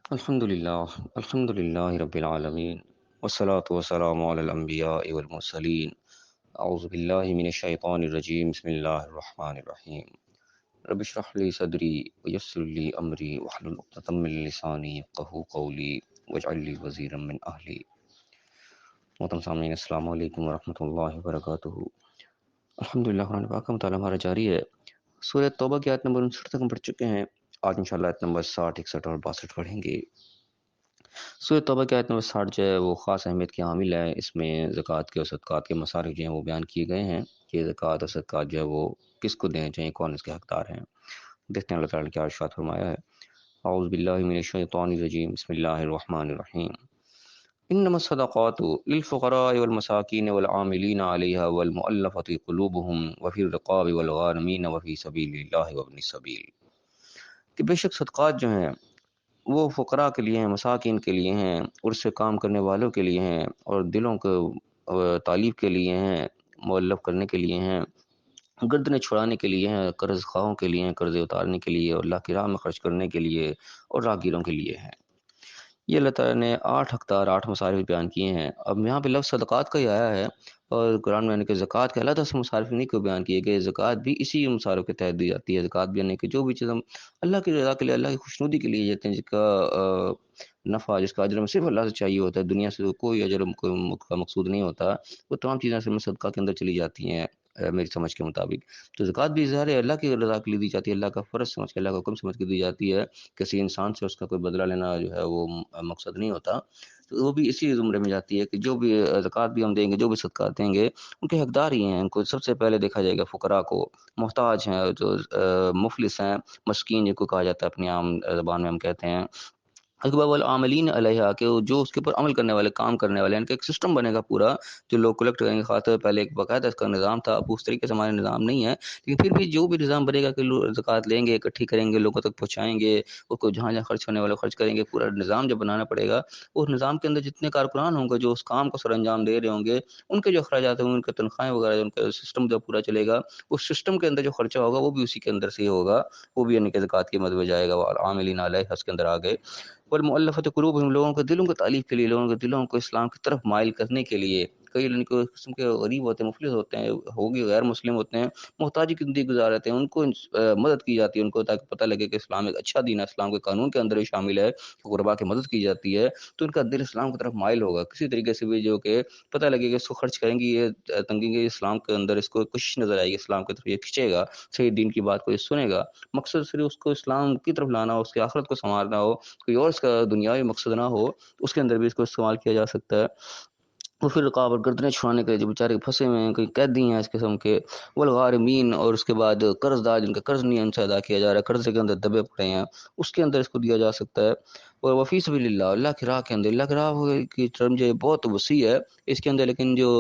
الحمد للہ رب العالمین والصلاة والسلام علی الانبیاء والمرسلین اعوذ باللہ من الشیطان الرجیم بسم اللہ الرحمن الرحیم رب اشرح لی صدری ویسر لی امری واحلل عقدۃ من لسانی یفقہوا قولی واجعل لی وزیرا من اہلی۔ محترم سامعین، السلام علیکم ورحمۃ اللہ وبرکاتہ۔ الحمدللہ، قرآن پاک کا مطالعہ ہمارا جاری ہے۔ سورہ توبہ کی آیت نمبر 59 تک ہم پڑھ چکے ہیں۔ آج انشاءاللہ آیت نمبر 60، 61 اور 62 پڑھیں گے۔ سورۃ توبہ کی آیت نمبر 60 جو ہے وہ خاص اہمیت کی حامل ہے۔ اس میں زکوٰۃ کے اور صدقات کے مصارف جو ہیں وہ بیان کیے گئے ہیں کہ زکوٰۃ اور صدقات جو ہے وہ کس کو دینے چاہیے، کون اس کے حقدار ہیں۔ دیکھتے ہیں اللہ تعالیٰ نے کیا ارشاد فرمایا ہے۔ اعوذ باللہ من الشیطان الرجیم، بسم اللہ الرحمن الرحیم۔ انما الصدقات للفقراء والمساکین والعاملین علیہا والمؤلفۃ قلوبہم وفی الرقاب والغارمین وفی سبیل اللہ وابن السبیل، کہ بے شک صدقات جو ہیں وہ فقراء کے لیے ہیں، مساکین کے لیے ہیں، اور اس سے کام کرنے والوں کے لیے ہیں، اور دلوں کو تالیف کے لیے ہیں، مؤلف کرنے کے لیے ہیں، گردنیں چھڑانے کے لیے ہیں، قرض خواہوں کے لیے ہیں، قرضے اتارنے کے لیے، اور اللہ کی راہ میں خرچ کرنے کے لیے، اور راہگیروں کے لیے ہیں۔ یہ اللہ تعالیٰ نے 8 حقدار، 8 مصارف بیان کیے ہیں۔ اب یہاں پہ لفظ صدقات کا ہی آیا ہے، اور قرآن میں یعنی کہ زکوٰۃ کے علیحدہ سے مصارف نہیں کو بیان کیے گئے۔ زکوٰۃ بھی اسی مصارف کے تحت دی جاتی ہے۔ زکوٰۃ بھی یعنی کہ جو بھی چیز ہم اللہ کی رضا کے لیے، اللہ کی خوشنودی کے لیے دیتے ہیں، جس کا نفع، جس کا اجر ہمیں صرف اللہ سے چاہیے ہوتا ہے، دنیا سے کوئی اجر کا مقصود نہیں ہوتا، وہ تمام چیزیں اصل میں صدقہ کے اندر چلی جاتی ہیں میری سمجھ کے مطابق۔ تو زکوٰۃ بھی ظاہر ہے اللہ کی رضا کے لیے دی جاتی ہے، اللہ کا فرض سمجھ کے، اللہ کا حکم سمجھ کے دی جاتی ہے۔ کسی انسان سے اس کا کوئی بدلہ لینا جو ہے وہ مقصد نہیں ہوتا۔ تو وہ بھی اسی زمرے میں جاتی ہے کہ جو بھی زکوٰۃ بھی ہم دیں گے، جو بھی صدقات دیں گے، ان کے حقدار ہی ہیں۔ ان کو سب سے پہلے دیکھا جائے گا فقراء کو، محتاج ہیں، جو مفلس ہیں، مسکین جن کو کہا جاتا ہے اپنی عام زبان میں ہم کہتے ہیں۔ اکبر والعاملین علیہ، کہ جو اس کے اوپر عمل کرنے والے، کام کرنے والے، یعنی کہ ایک سسٹم بنے گا پورا، جو لوگ کلیکٹ کریں گے خاطر، پہلے ایک باقاعدہ اس کا نظام تھا، اب اس طریقے سے ہمارا نظام نہیں ہے، لیکن پھر بھی جو بھی نظام بنے گا کہ لوگ زکوٰۃ لیں گے، اکٹھی کریں گے، لوگوں تک پہنچائیں گے، اس کو جہاں جہاں خرچ ہونے والے خرچ کریں گے، پورا نظام جب بنانا پڑے گا، اس نظام کے اندر جتنے کارکنان ہوں گے جو اس کام کو سر انجام دے رہے ہوں گے، ان کے جو اخراجات ہوں گے، ان کے تنخواہیں وغیرہ، ان کا سسٹم جب پورا چلے گا، اس سسٹم کے اندر جو خرچہ ہوگا وہ بھی اسی کے اندر سے ہی ہوگا، وہ بھی یعنی کہ زکوٰۃ کی مد میں جائے گا۔ والعاملین علیہ اس کے اندر آ گئے، والمؤلفۃ قلوبہم، لوگوں کے دلوں کو تالیف کے لیے، لوگوں کے دلوں کو اسلام کی طرف مائل کرنے کے لیے۔ کئی ان کو قسم کے غریب ہوتے ہیں، مفلس ہوتے ہیں، ہوگی غیر مسلم ہوتے ہیں، محتاجی کی زندگی گزار رہتے ہیں، ان کو مدد کی جاتی ہے، ان کو تاکہ پتہ لگے کہ اسلام ایک اچھا دین ہے، اسلام کے قانون کے اندر ہی شامل ہے کہ غربا کی مدد کی جاتی ہے، تو ان کا دل اسلام کی طرف مائل ہوگا کسی طریقے سے بھی، جو کہ پتہ لگے کہ اس کو خرچ کریں گی، یہ تنگیں گے اسلام کے اندر، اس کو کوشش نظر آئے گی اسلام کی طرف، یہ کھنچے گا صحیح دین کی بات کو، یہ سنے گا، مقصد صرف اس کو اسلام کی طرف لانا ہو، اس کی آخرت کو سنوارنا ہو، کوئی اور اس کا دنیاوی مقصد نہ ہو، اس کے اندر بھی اس کو استعمال کیا جا سکتا ہے۔ وہ پھر رقاب اور گردنیں چھڑانے کے لیے، جو بیچارے پھنسے ہوئے ہیں، کوئی قیدی ہیں اس قسم کے، والغارمین، اور اس کے بعد قرض دار جن کا قرض نہیں ان سے ادا کیا جا رہا ہے، قرضے کے اندر دبے پڑے ہیں، اس کے اندر اس کو دیا جا سکتا ہے۔ اور وفی سبیل اللہ، اللہ کی راہ کے اندر، اللہ کی راہ کی ٹرم جو ہے بہت وسیع ہے اس کے اندر، لیکن جو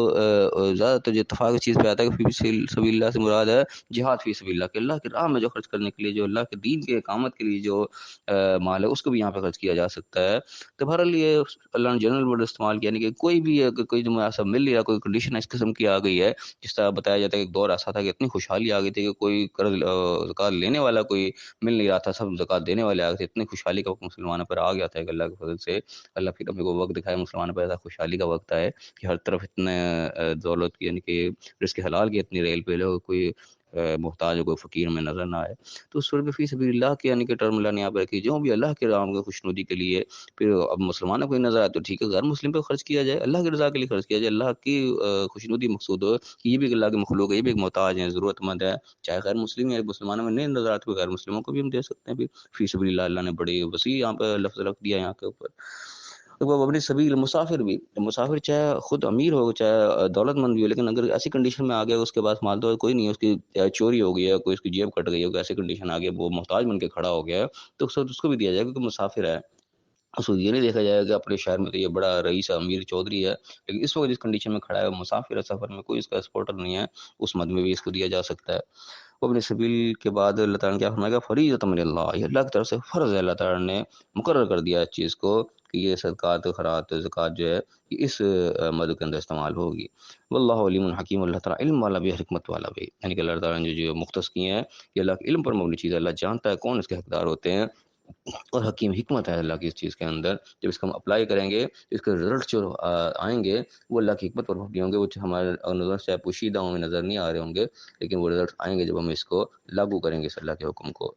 زیادہ تر جو اتفاق اس چیز پہ آتا ہے کہ فی سبیل اللہ سے مراد ہے جہاد فی سبیل اللہ، کہ اللہ کی راہ میں جو خرچ کرنے کے لیے، جو اللہ کے دین کے اقامت کے لیے جو مال ہے، اس کو بھی یہاں پہ خرچ کیا جا سکتا ہے۔ تو بہرحال یہ اللہ نے جنرل ورڈ استعمال کیا، یعنی کہ کوئی بھی کوئی جو مناسب مل رہا، کوئی کنڈیشن اس قسم کی آ گئی ہے، جس طرح بتایا جاتا ہے کہ ایک دور ایسا تھا کہ اتنی خوشحالی آ گئی تھی کہ کوئی قرض زکوٰۃ لینے والا کوئی مل نہیں رہا تھا، سب زکوٰۃ دینے والے آ گئے تھے، اتنی خوشحالی کا وقت مسلمانوں پر آ گیا تھا کہ اللہ کے فضل سے اللہ پھر اپنے کو وقت دکھائے، مسلمانوں پر ایسا خوشحالی کا وقت آئے کہ ہر طرف اتنے دولت کی، یعنی کہ رزق حلال کی اتنی ریل پہ لو، کوئی محتاج ہو، کوئی فقیر میں نظر نہ آئے۔ تو اس صورت میں فی سبیل اللہ کے یعنی کہ ٹرم اللہ نے یہاں پر رکھی، جو بھی اللہ کے راہ میں خوشنودی کے لیے، پھر اب مسلمانوں کو ہی نظر آئے تو ٹھیک ہے، غیر مسلم پہ خرچ کیا جائے، اللہ کی رضا کے لیے خرچ کیا جائے، اللہ کی خوشنودی مقصود ہو کہ یہ بھی اللہ کے مخلوق ہے، یہ بھی ایک محتاج ہے، ضرورت مند ہے، چاہے غیر مسلم ہے، مسلمانوں میں نہیں نظر آتے غیر مسلموں کو بھی ہم دے سکتے ہیں۔ پھر فی سبیل اللہ، اللہ نے بڑی وسیع یہاں پہ لفظ رکھ دیا یہاں کے اوپر۔ وہ اپنی سبیل، مسافر بھی، مسافر چاہے خود امیر ہو، چاہے دولت مند بھی ہو، لیکن اگر ایسی کنڈیشن میں آ گیا اس کے پاس مال تو کوئی نہیں ہے، اس کی چوری ہو گئی ہے، کوئی اس کی جیب کٹ گئی ہے، کوئی ایسی کنڈیشن آ گئی ہے، وہ محتاج بن کے کھڑا ہو گیا ہے، تو اس کو بھی دیا جائے گا کیونکہ مسافر ہے۔ اس کو یہ نہیں دیکھا جائے گا کہ اپنے شہر میں تو یہ بڑا رئیس امیر چودھری ہے، لیکن اس وقت جس کنڈیشن میں کھڑا ہے وہ مسافر ہے، سفر میں، کوئی اس کا اسپورٹر نہیں ہے، اس مد میں بھی اس کو دیا جا سکتا ہے۔ وہ اپنے سبیل کے بعد اللہ تعالیٰ نے کیا فرمائے گا، فریضۃ من اللہ، یہ اللہ کی طرف سے فرض ہے، اللہ تعالیٰ نے مقرر کر دیا اس چیز کو کہ یہ صدقات، خیرات، زکوٰۃ جو ہے یہ اس مد کے اندر استعمال ہوگی۔ واللہ علیم حکیم، اللہ تعالیٰ علم والا بھی، حکمت والا بھی، یعنی کہ اللہ تعالیٰ نے جو مختص کیے ہیں یہ اللہ کے علم پر مبنی چیز ہے، اللہ جانتا ہے کون اس کے حقدار ہوتے ہیں، اور حکیم حکمت ہے اللہ کی اس چیز کے اندر، جب اس کو ہم اپلائی کریں گے تو اس کے رزلٹ جو آئیں گے وہ اللہ کی حکمت پر مبنی ہوں گے، وہ ہمارے نظر سے پوشیدہ ہوں نظر نہیں آ رہے ہوں گے، لیکن وہ رزلٹ آئیں گے جب ہم اس کو لاگو کریں گے اس اللہ کے حکم کو۔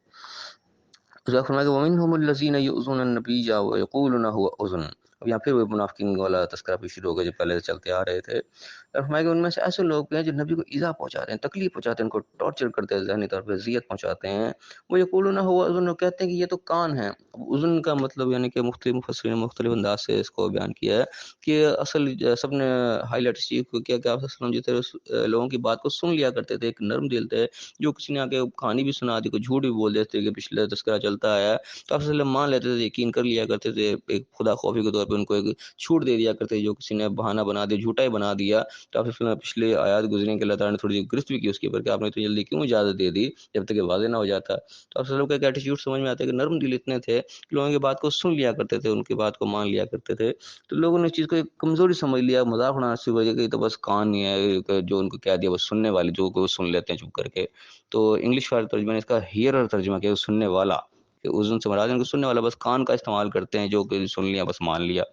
تو فرمایا کہ وَمِنْهُمُ الَّذِينَ يُؤْذُونَ النَّبِيَّ وَيَقُولُونَ هُوَ أُذُنٌ۔ اب یہاں پھر وہ منافقین والا تذکرہ بھی شروع ہو گیا جو پہلے سے چلتے آ رہے تھے۔ اور فرمایا کہ ان میں سے ایسے لوگ ہیں جو نبی کو ایذا پہنچاتے ہیں، تکلیف پہنچاتے ہیں، ان کو ٹارچر کرتے ہیں، ذہنی طور پہ اذیت پہنچاتے ہیں۔ وہ یقولون هو اذن، کہتے ہیں کہ یہ تو کان ہے۔ اب اذن کا مطلب یعنی کہ مختلف مفسرین نے مختلف انداز سے اس کو بیان کیا ہے کہ اصل سب نے ہائی لائٹ اس چیز کو کیا کہ آپ صلی اللہ علیہ وسلم جتنے لوگوں کی بات کو سن لیا کرتے تھے، ایک نرم دل تھے، جو کسی نے آ کے کہانی بھی سنا دی، کوئی جھوٹ بھی بول دیتے کہ پچھلے تذکرہ چلتا آیا ہے تو آپ صلی اللہ علیہ وسلم مان لیتے تھے، یقین کر لیا کرتے تھے، ایک خدا خوفی کے طور پہ ان کو ایک چھوٹ دے دیا کرتے، جو کسی نے بہانہ بنا دیا، جھوٹا ہی بنا دیا تو آپ صلی اللہ علیہ وسلم پچھلے آیات گزرنے کے اللہ تعالیٰ نے تھوڑی گرفت بھی کی اس کے اوپر کہ آپ نے اتنی جلدی کیوں اجازت دے دی جب تک کہ واضح نہ ہو جاتا۔ تو آپ صلی اللہ علیہ وسلم کا ایک ایٹیٹیوڈ سمجھ میں آتا ہے کہ نرم دل اتنے تھے کہ لوگوں کی بات کو سن لیا کرتے تھے، ان کی بات کو مان لیا کرتے تھے۔ تو لوگوں نے اس چیز کو ایک کمزوری سمجھ لیا، مذاق اڑانا شروع ہو گیا کہ یہ تو بس کان ہی ہے کہ جو ان کو کہہ دیا بس سننے والے جو کو سن لیتے ہیں چپ کر کے۔ تو انگلش کا ترجمہ نے اس کا ہیئرر ترجمہ کیا، سننے والا، کہ اذن سے مراد ہے ان کو سننے والا، بس کان کا استعمال کرتے ہیں جو کہ سن لیا بس مان لیا۔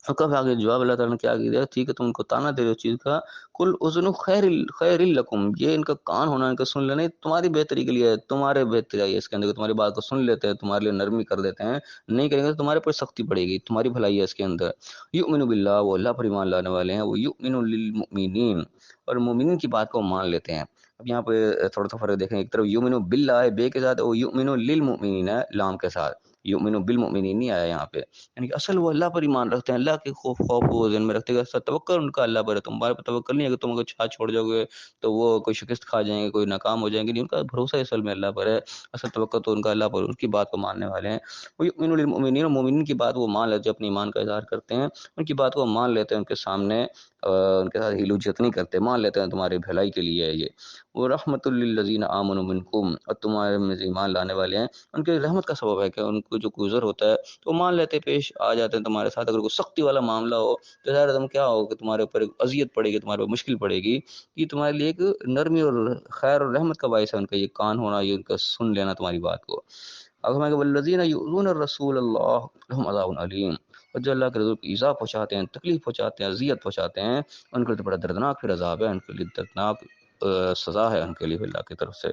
اور کب آگے جواب اللہ تعالیٰ نے کیا دیا، ٹھیک ہے تم ان کو تانا دے رہے ہو اس چیز کا، کل اذن خیر لکم، یہ ان کا کان ہونا، ان کا سن لینا تمہاری بہتری کے لیے ہے، تمہارے بہتری ہے اس کے اندر، تمہاری بات کو سن لیتے ہیں، تمہارے لیے نرمی کر دیتے ہیں، نہیں کریں گے تو تمہارے پر سختی پڑے گی، تمہاری بھلائی ہے اس کے اندر۔ یؤمن باللہ، وہ اللہ پر ایمان لانے والے ہیں، وہ یؤمن للمؤمنین، اور مومنین کی بات کو مان لیتے ہیں۔ اب یہاں پہ تھوڑا سا فرق دیکھیں، ایک طرف یؤمن باللہ ہے بے کے ساتھ، وہ یؤمن للمؤمنین ہے لام کے ساتھ، یؤمن بالمؤمنین نہیں آیا یہاں پہ، یعنی کہ اصل وہ اللہ پر ایمان رکھتے ہیں، اللہ کے خوف وہ ذہن میں رکھتے ہیں، توکل ان کا اللہ پر ہے، تمہارے پر توکل نہیں ہے کہ تم اگر چھا چھوڑ جاؤ گے تو وہ کوئی شکست کھا جائیں گے، کوئی ناکام ہو جائیں گے، نہیں، ان کا بھروسہ اصل میں اللہ پر ہے، اصل توکل تو ان کا اللہ پر، ان کی بات کو ماننے والے ہیں۔ وہ یؤمن للمؤمنین، مومنین کی بات وہ مان لیتے ہیں، اپنے ایمان کا اظہار کرتے ہیں، ان کی بات کو مان لیتے ہیں، ان کے سامنے ان کے ساتھ ہیل و جت نہیں کرتے، مان لیتے ہیں تمہاری بھلائی کے لیے ہے یہ۔ وہ رحمت للذین آمنوا منکم، اور تمہارے میں سے ایمان لانے والے ہیں ان کے رحمت کا سبب ہے کہ ان کو جو گزر ہوتا ہے تو مان لیتے، پیش آ جاتے ہیں تمہارے ساتھ۔ اگر کوئی سختی والا معاملہ ہو تو ظاہر تم کیا ہو کہ تمہارے اوپر ایک اذیت پڑے گی، تمہارے اوپر مشکل پڑے گی، یہ تمہارے لیے ایک نرمی اور خیر اور رحمت کا باعث ہے ان کا یہ کان ہونا، یہ ان کا سن لینا تمہاری بات کو۔ اب ہمیں کہ والذین یؤذون الرسول اللہ لهم عذاب علیم، اور جو اللہ کے رسول کو ایذا پہنچاتے ہیں، تکلیف پہنچاتے ہیں، اذیت پہنچاتے ہیں، ان کے لیے تو بڑا دردناک پھر عذاب ہے، ان کے لیے دردناک سزا ہے ان کے لیے اللہ کی طرف سے۔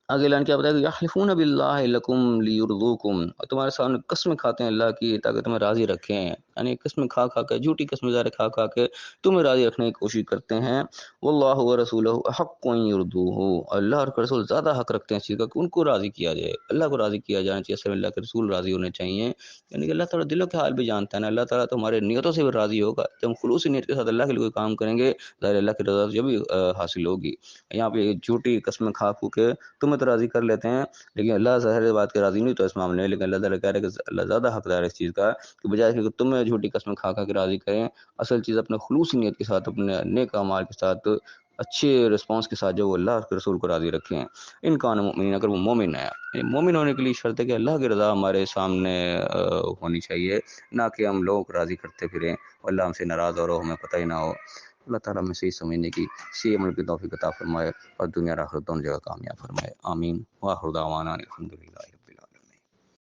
آگے اعلان کیا بتایا کہ یحلفون باللہ لکم لیرضوکم، اور تمہارے سامنے قسمیں کھاتے ہیں اللہ کی تاکہ تمہیں راضی رکھیں، یعنی قسمیں کھا کھا کے، جھوٹی قسمیں ظاہر کھا کھا کے تمہیں راضی رکھنے کی کوشش کرتے ہیں۔ واللہ ورسولہ احق ان یرضوہ، اللہ اور کے رسول زیادہ حق رکھتے ہیں اس چیز کا کہ ان کو راضی کیا جائے، اللہ کو راضی کیا جانا چاہیے، اصل میں اللہ کے رسول راضی ہونے چاہیے، یعنی کہ اللہ تعالیٰ دلوں کے حال بھی جانتا ہے نا، اللہ تعالیٰ تو ہمارے نیتوں سے بھی راضی ہوگا، جب ہم خلوصی نیت کے ساتھ اللہ کے لیے کوئی کام کریں گے ظاہر اللہ کی رضا جو بھی حاصل ہوگی۔ یہاں پہ جھوٹی قسمیں کھا کھو کے تمہیں تو راضی کر لیتے ہیں لیکن اللہ ظاہر بات کے راضی نہیں تو اس معاملے میں، لیکن اللہ تعالیٰ کہہ رہے کہ اللہ زیادہ حقدار ہے اس چیز کا کہ بجائے کہ تمہیں جھوٹی قسمیں کھا کھا کے راضی کریں، اصل چیز اپنے خلوصی نیت کے ساتھ، اپنے نیک اعمال کے ساتھ، اچھے رسپانس کے ساتھ جو وہ اللہ اور کے رسول کو راضی رکھیں۔ ان کان مومنین، اگر وہ مومن ہے، یعنی مومن ہونے کے لیے شرط ہے کہ اللہ کی رضا ہمارے سامنے ہونی چاہیے، نہ کہ ہم لوگوں کو راضی کرتے پھریں، اللہ ہم سے ناراض ہو رہا ہو ہمیں پتہ ہی نہ ہو۔ اللہ تعالیٰ ہمیں صحیح سمجھنے کی، صحیح عمل کی توفیق عطا فرمائے اور دنیا اور آخرت دونوں جگہ کامیاب فرمائے، آمین۔ وآخر دعوانا الحمدللہ۔